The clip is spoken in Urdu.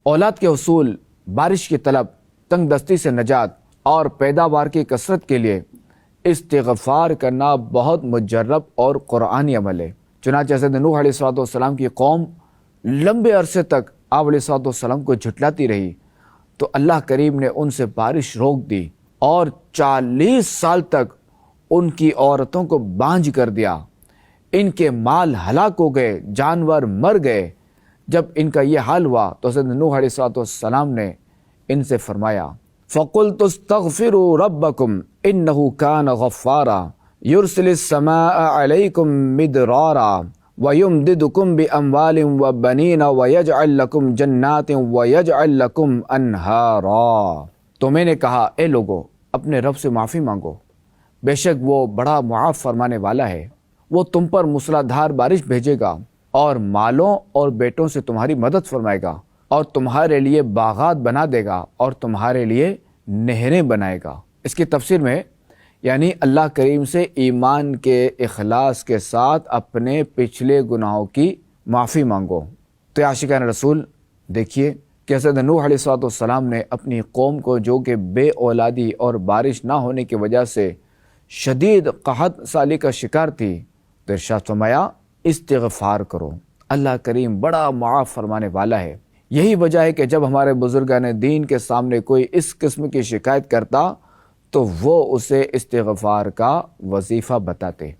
اولاد کے حصول، بارش کی طلب، تنگ دستی سے نجات اور پیداوار کی کثرت کے لیے استغفار کرنا بہت مجرب اور قرآنی عمل ہے۔ چنانچہ حضرت نوح علیہ السلام کی قوم لمبے عرصے تک آپ علیہ السلام کو جھٹلاتی رہی تو اللہ کریم نے ان سے بارش روک دی اور 40 سال تک ان کی عورتوں کو بانجھ کر دیا۔ ان کے مال ہلاک ہو گئے، جانور مر گئے۔ جب ان کا یہ حال ہوا تو حضرت نوح علیہ السلام نے ان سے فرمایا فَقُلْتُ اسْتَغْفِرُوا رَبَّكُمْ إِنَّهُ كَانَ غَفَّارًا يُرْسِلِ السَّمَاءَ عَلَيْكُمْ مِدْرَارًا وَيُمْدِدْكُمْ بِأَمْوَالٍ وَبَنِينَ وَيَجْعَلْ لَكُمْ جَنَّاتٍ وَيَجْعَلْ لَكُمْ أَنْهَارًا۔ تو میں نے کہا اے لوگو اپنے رب سے معافی مانگو، بے شک وہ بڑا معاف فرمانے والا ہے، وہ تم پر موسلادھار بارش بھیجے گا اور مالوں اور بیٹوں سے تمہاری مدد فرمائے گا اور تمہارے لیے باغات بنا دے گا اور تمہارے لیے نہریں بنائے گا۔ اس کی تفسیر میں یعنی اللہ کریم سے ایمان کے اخلاص کے ساتھ اپنے پچھلے گناہوں کی معافی مانگو۔ تو عاشقان رسول دیکھیے کہ حضرت نوح علیہ السلام نے اپنی قوم کو جو کہ بے اولادی اور بارش نہ ہونے کی وجہ سے شدید قحط سالی کا شکار تھی، تو ارشاد فرمایا استغفار کرو، اللہ کریم بڑا معاف فرمانے والا ہے۔ یہی وجہ ہے کہ جب ہمارے بزرگان دین کے سامنے کوئی اس قسم کی شکایت کرتا تو وہ اسے استغفار کا وظیفہ بتاتے۔